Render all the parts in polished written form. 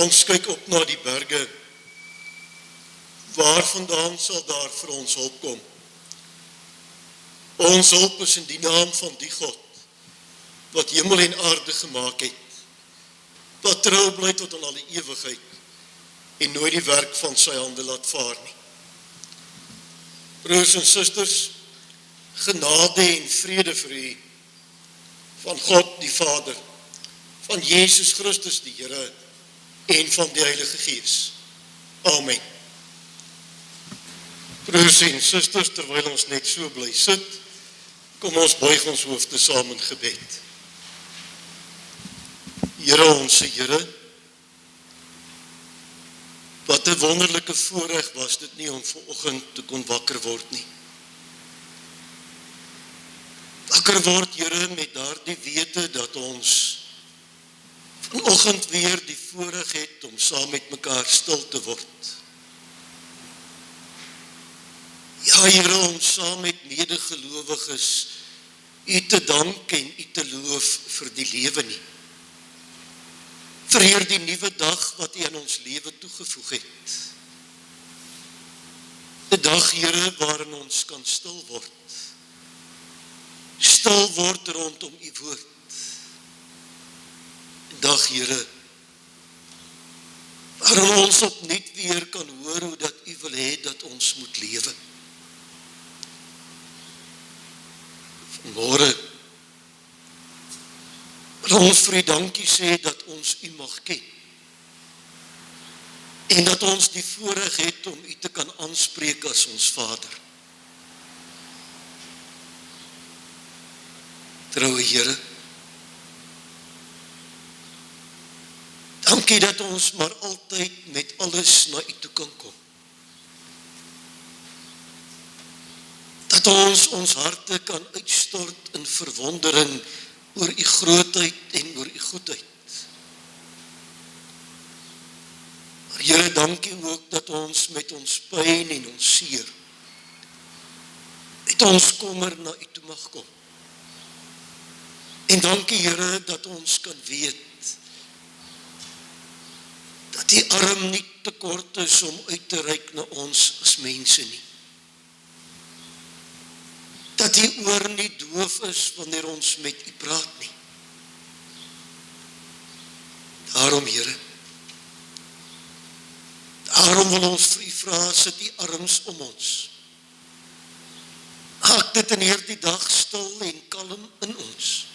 Ons kyk op na die berge. Waar vandaan sal daar vir ons hulp kom? Ons hulp is in die naam van die God, wat hemel en aarde gemaak het, wat trou bly tot in alle ewigheid, en nooit die werk van sy hande laat vaar nie. Broers en susters, genade en vrede vir u, van God die Vader, van Jesus Christus die Here, en van die Heilige Gees. Amen. Broers en susters, terwyl ons net so bly sit, kom ons buig ons hoofde saam in gebed. Here onse Here, wat 'n wonderlike voorreg was dit nie om vanoggend te kon wakker word nie. Wakker word, Here, met daardie wete dat ons vanoggend weer die voorreg het om saam met mekaar stil te word. Ja, Here, om saam met medegelowiges u te dank en u te loof vir die lewe nie. Vir hierdie nuwe dag wat u aan ons lewe toegevoeg het. 'n dag, Here, waarin ons kan stil word. Stil word rondom u woord. 'n dag, Here, waarin ons opnuut weer kan hoor hoe dat u wil hê dat ons moet lewe. Vanmôre wil ons vir u dankie sê dat ons u mag ken. En dat ons die voorreg het om u te kan aanspreek as ons Vader. Troue Here, dankie dat ons maar altyd met alles na u toe kan kom. Dat ons harte kan uitstort in verwondering oor u grootheid en oor u goedheid. Maar Here, dankie ook dat ons met ons pyn en ons seer, met ons kommer na u toe mag kom. En dankie, Here, dat ons kan weet dat die arm nie te kort is om uit te reik na ons as mense nie. Dat die oor nie doof is wanneer ons met u praat nie. Daarom, Here, daarom wil ons vir u vra, sit die arms om ons. Maak dit in hierdie dag stil en kalm in ons.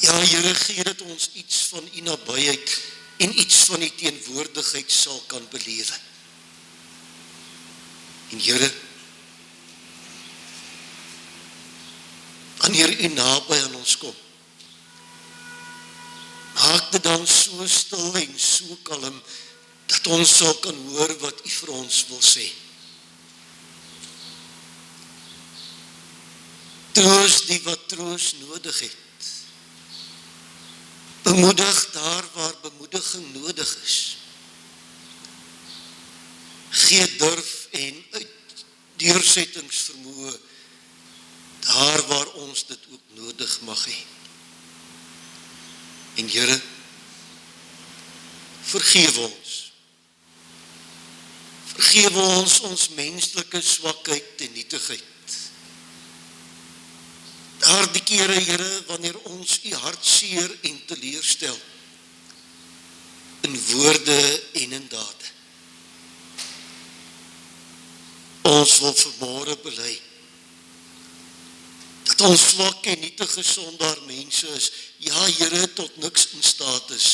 Ja, Here, gee dat ons iets van u nabyheid en iets van die teenwoordigheid sal kan belewe. En Here, wanneer u naby aan ons kom, maak dit dan so stil en so kalm, dat ons sal kan hoor wat u vir ons wil sê. Troos die wat troos nodig het. Bemoedig daar waar bemoediging nodig is. Gee durf en deursettingsvermoë daar waar ons dit ook nodig mag hê. En Here, vergewe ons. Vergewe ons menslike swakheid en nietigheid. Daardie kere, Here, wanneer ons u hartseer en teleurstel, in woorde en in dade. Ons wil vanmôre bely, dat ons swak en nietige sondaar mense is, ja, Here, tot niks in staat is,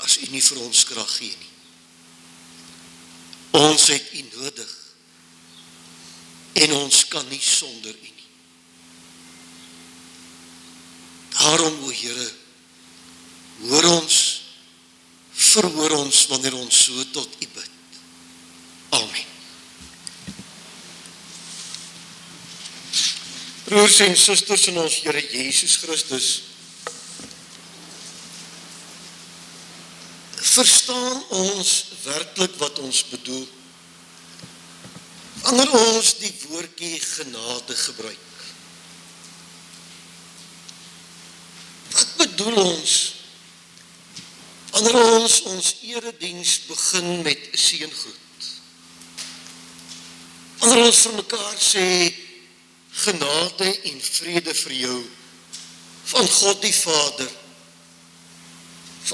as u nie vir ons krag gee nie. Ons het u nodig, en ons kan nie sonder u nie. Daarom, o Here, hoor ons, verhoor ons wanneer ons so tot u bid. Amen. Broers en susters in ons Here Jesus Christus, verstaan ons werklik wat ons bedoel, wanneer ons die woordjie genade gebruik. Wat bedoel ons Wanneer ons erediens begin met seëngroet. Wanneer ons vir mekaar sê, genade en vrede vir jou, van God die Vader,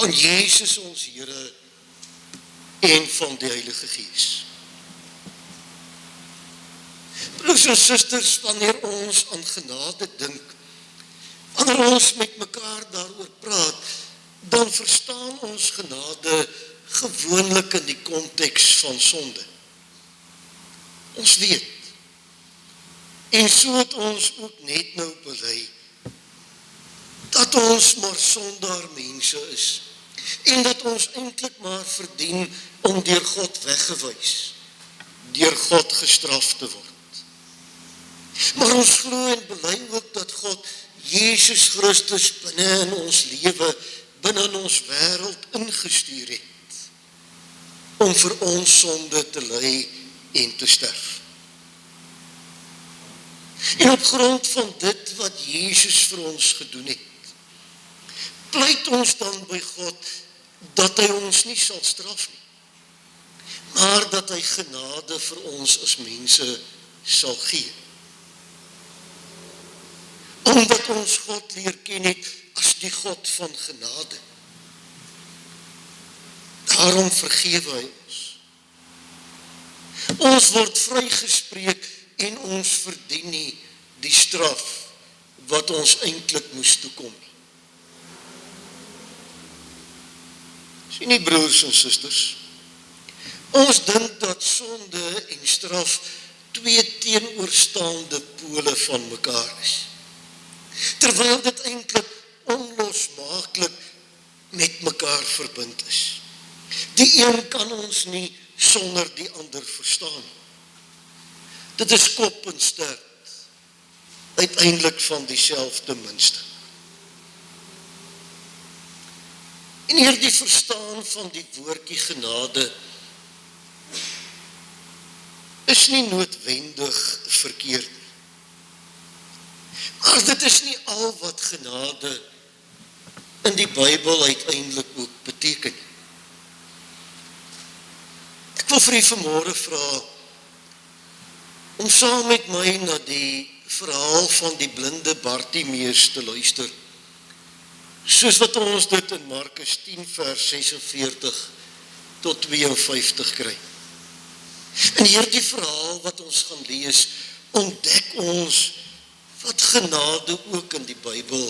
van Jesus ons Here, en van die Heilige Gees. Broers en susters, wanneer ons aan genade dink, wanneer ons met mekaar daaroor praat, dan verstaan ons genade gewoonlik in die konteks van sonde. Ons weet, en so het ons ook net nou bely, dat ons maar sondaar mense is, en dat ons eintlik maar verdien om deur God weggewys, deur God gestraf te word. Maar ons glo en bely ook dat God Jesus Christus binne in ons lewe, binne in ons wêreld ingestuur het, om vir ons sonde te ly en te sterf. En op grond van dit wat Jesus vir ons gedoen het, pleit ons dan by God, dat hy ons nie sal straf nie, maar dat hy genade vir ons as mense sal gee. Omdat ons God leer ken het as die God van genade. Daarom vergewe hy ons. Ons word vrygespreek en ons verdien nie die straf wat ons eintlik moes toekom. Sien nie, broers en susters, ons dink dat sonde en straf twee teenoorstaande pole van mekaar is, terwyl dit eintlik onlosmaaklik met mekaar verbind is. Die een kan ons nie sonder die ander verstaan. Dit is kop en stert, uiteindelik van dieselfde muntstuk. En hierdie verstaan van die woordjie genade is nie noodwendig verkeerd nie. Maar dit is nie al wat genade in die Bybel uiteindelik ook beteken. Ek wil vir u vanmôre vra om saam met my na die verhaal van die blinde Bartimeus te luister, soos wat ons dit in Markus 10 vers 46 tot 52 kry. In hierdie verhaal wat ons gaan lees, ontdek ons wat genade ook in die Bybel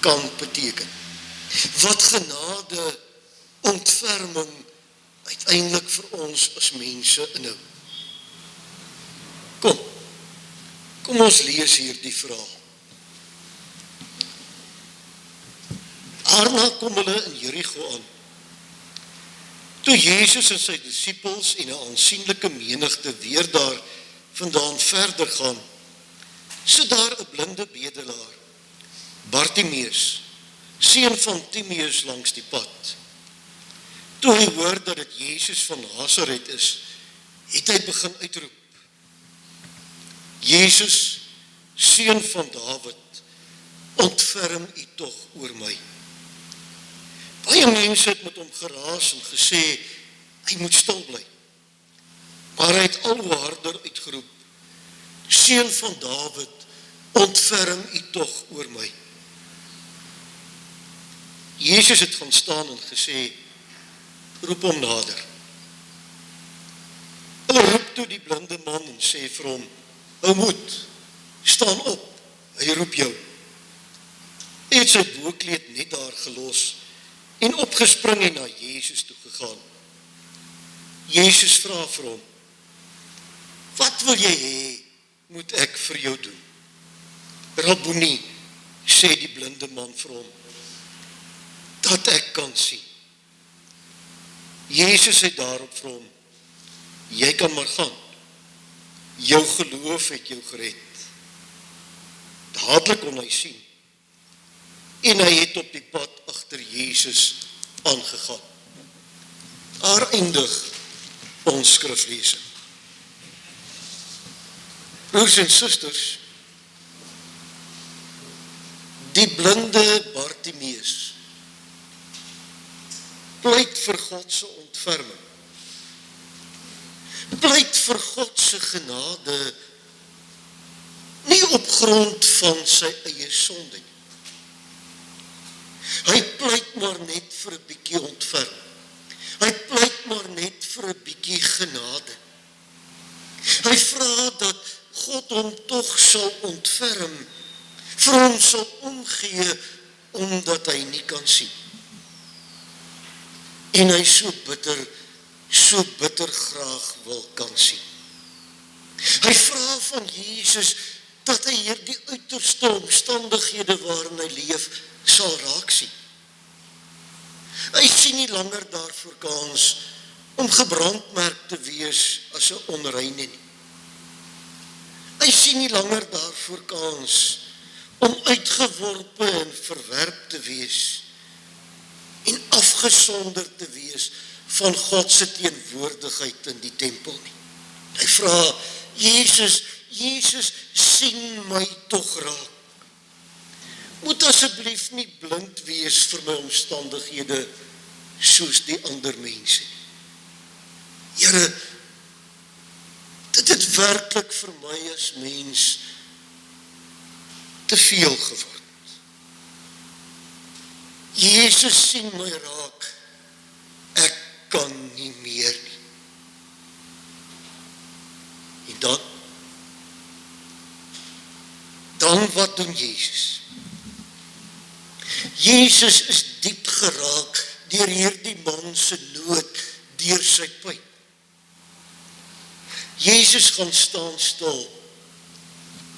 kan beteken. Wat genade, ontferming uiteindelik vir ons as mense inhou. Kom ons lees hierdie verhaal. Daarna kom hulle in Jerigo aan. Toe Jesus en sy disippels en 'n aansienlike menigte weer daar vandaan verder gaan, sit daar 'n blinde bedelaar, Bartimeus, seun van Timeus, langs die pad. Toe hy hoor dat dit Jesus van Nasaret is, het hy begin uitroep: Jesus, seun van Dawid, ontferm u tog oor my. Baie mense het met hom geraas en gesê, hy moet stil bly. Maar hy het al hoe harder uitgeroep: Seun van Dawid, ontferm u tog oor my. Jesus het gaan staan en gesê, roep hom nader. Hulle roep toe die blinde man en sê vir hom, hou moed, staan op, hy roep jou. Hy het sy boekleed net daar gelos en opgespring en na Jesus toe gegaan. Jesus vra vir hom, wat wil jy hê, moet ek vir jou doen? Rabboni, sê die blinde man vir hom, dat ek kan sien. Jesus het daarop vir hom, jy kan maar gaan, jou geloof het jou gered. Dadelik kon hy sien, en hy het op die pad agter Jesus aangegaan. Daar eindig ons skriflesing. Broers en susters, die blinde Bartimeus Pleit vir God se ontferming. Pleit vir God se genade, nie op grond van sy eie sonde nie. Hy pleit maar net vir 'n bietjie ontferming. Hy pleit maar net vir 'n bietjie genade. Hy vra dat God hom tog sal ontferm, vir hom sal omgee, omdat hy nie kan sien. En hy so bitter graag wil kan sien. Hy vra van Jesus dat hy hierdie uiterste omstandighede waarin hy leef, sal raak sien. Hy sien nie langer daarvoor kans om gebrandmerk te wees as 'n onreine nie. Hy sien nie langer daarvoor kans om uitgeworpe en verwerp te wees en afgesonder te wees van God se teenwoordigheid in die tempel nie. Hy vra, Jesus, sien my tog raak. Moet asseblief nie blind wees vir my omstandighede soos die ander mense nie. Here, dit het werklik vir my as mens te veel geword. Jesus sien my raak, ek kan nie meer nie. En dan wat doen Jesus? Jesus is diep geraak deur hierdie man se nood, deur sy pyn. Jesus gaan staan stil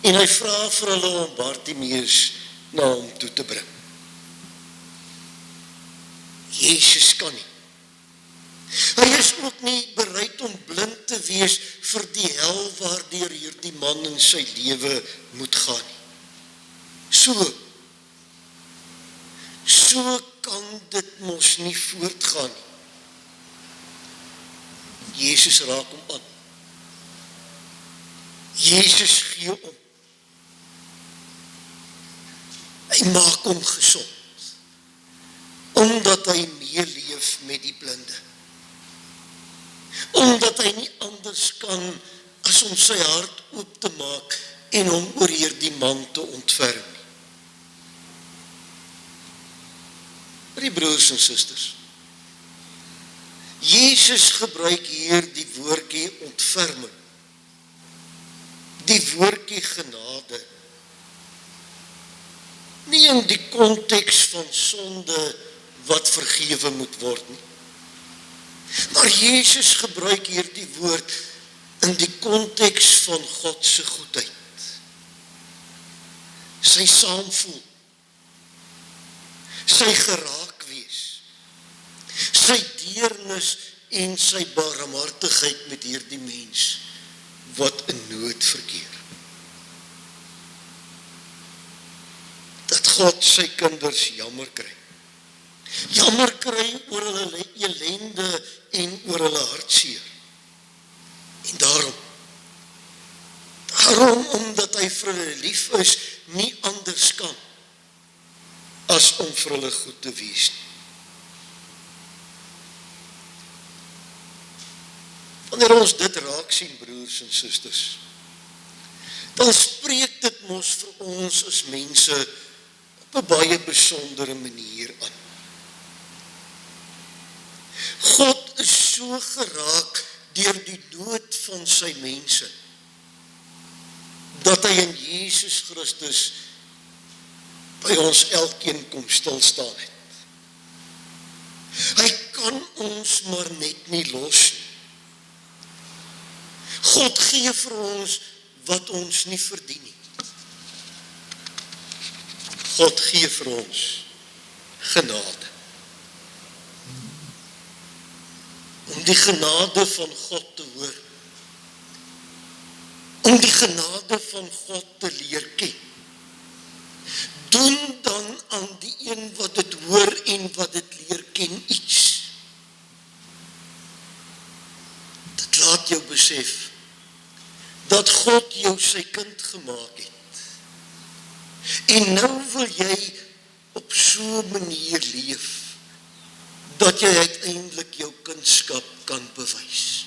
en hy vra vir hulle om Bartimeus na hom toe te bring. Jesus kan nie. Hy is ook nie bereid om blind te wees vir die hel waardeur hierdie man in sy lewe moet gaan nie. So kan dit mos nie voortgaan nie. Jesus raak hom aan. Jesus gee om. Hy maak hom gesond, omdat hy meeleef met die blinde. Omdat hy nie anders kan as om sy hart oop te maak en hom oor hierdie man te ontferm. Die broers en susters, Jesus gebruik hier die woordjie ontferming, die woordjie genade, nie in die konteks van sonde wat vergewe moet word nie. Maar Jesus gebruik hier die woord in die konteks van God se goedheid. Sy saamvoel, sy geraak wees, sy deernis en sy barmhartigheid met hierdie mens wat in nood verkeer. Dat God sy kinders jammer kry. Jammer kry oor hulle ellende en oor hulle hartseer. En daarom omdat hy vir hulle lief is, nie anders kan as om vir hulle goed te wees nie. Wanneer ons dit raak sien, broers en susters, dan spreek dit mos vir ons as mense op 'n baie besondere manier aan. God is so geraak deur die dood van sy mense, dat hy in Jesus Christus by ons elkeen kom stilstaan het. Hy kan ons maar net nie los nie. God gee vir ons wat ons nie verdien nie. God gee vir ons genade. Om die genade van God te hoor. Om die genade van God te leer ken. Doen dan aan die een wat dit hoor en wat dit leer ken iets. Dit laat jou besef dat God jou sy kind gemaak het. En nou wil jy op so 'n manier leef dat jy uiteindelik jou kunskap kan bewys.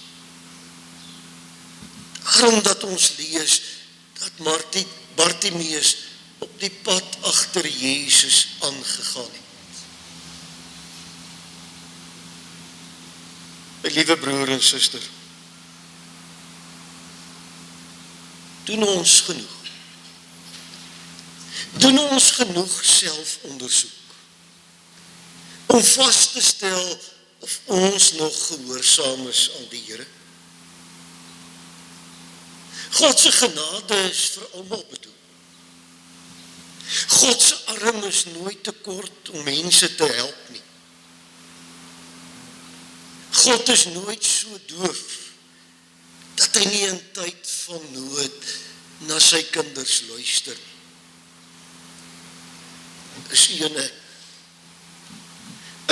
Daarom dat ons lees dat Bartimeus op die pad agter Jesus aangegaan het. My liewe broer en suster, doen ons genoeg. Doen ons genoeg selfondersoek om vas te stel of ons nog gehoorsaam is aan die Here. God se genade is vir almal bedoel. God se arm is nooit te kort om mense te help nie. God is nooit so doof dat hy nie in tyd van nood na sy kinders luister nie. Is u en ek,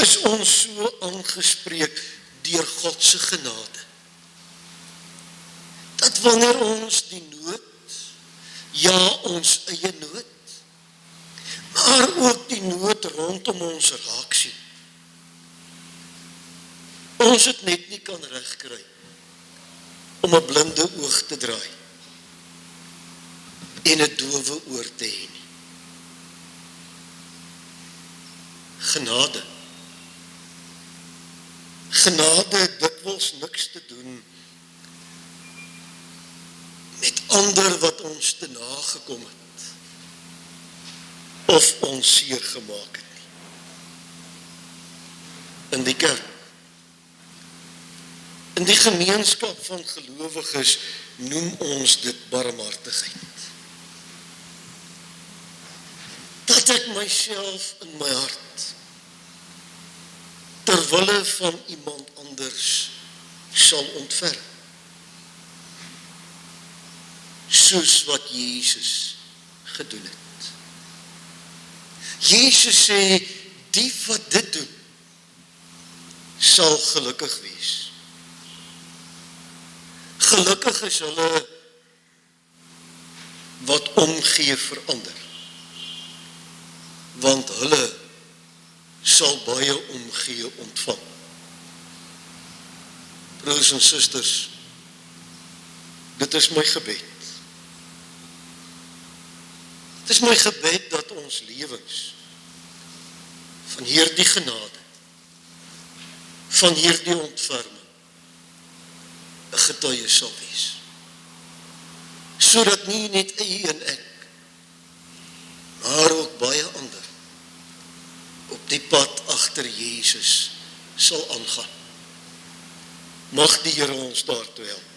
is ons so aangespreek deur God se genade, dat wanneer ons die nood, ja ons eie nood, maar ook die nood rondom ons raak sien, ons het net nie kan regkry om 'n blinde oog te draai en 'n dowe oor te hê nie. Genade. Genade het dikwels niks te doen met ander wat ons te nagekom het of ons seer gemaak het nie. In die kerk, in die gemeenskap van gelowiges noem ons dit barmhartigheid. Dat ek myself in my hart ter wille van iemand anders sal ontferm. Soos wat Jesus gedoen het. Jesus sê, die wat dit doen, sal gelukkig wees. Gelukkig is hulle wat omgee vir ander, want hulle sal baie omgee ontvang. Broers en susters, dit is my gebed. Het is my gebed dat ons lewens van hierdie genade, van hierdie ontferming, 'n getuie sal wees. Sodat nie net u en ek, maar ook baie ander op die pad agter Jesus sal aangaan. Mag die Here ons daartoe help.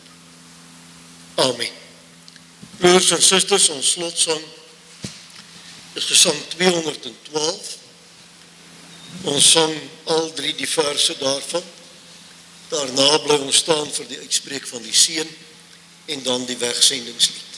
Amen. Broers en susters, ons slotsang is Gesang 212. Ons sang al 3 die verse daarvan. Daarna bly ons staan vir die uitspreek van die seën en dan die wegsendingslied.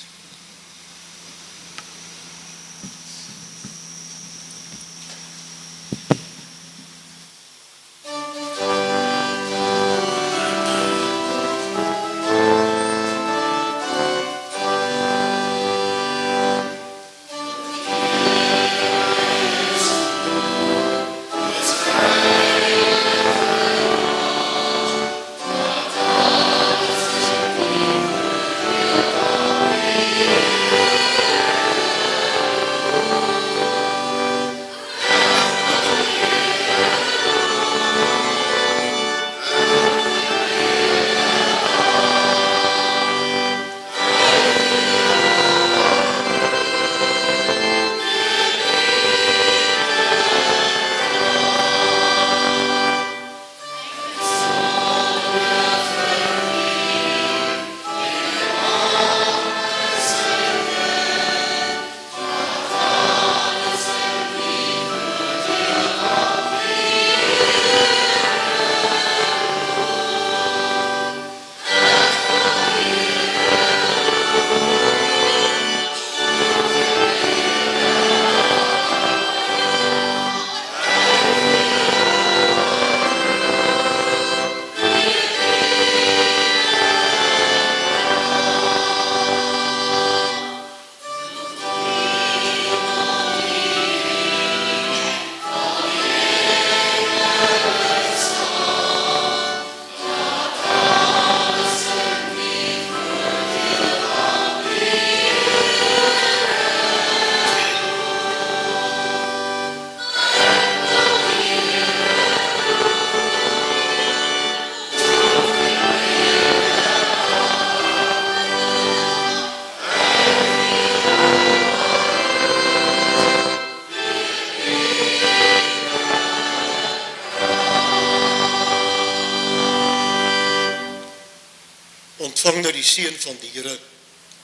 ontvang nou die seën van die Here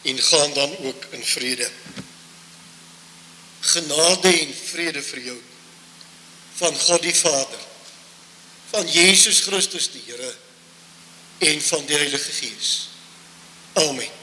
en gaan dan ook in vrede. Genade en vrede vir jou, van God die Vader, van Jesus Christus die Here, en van die Heilige Gees. Amen.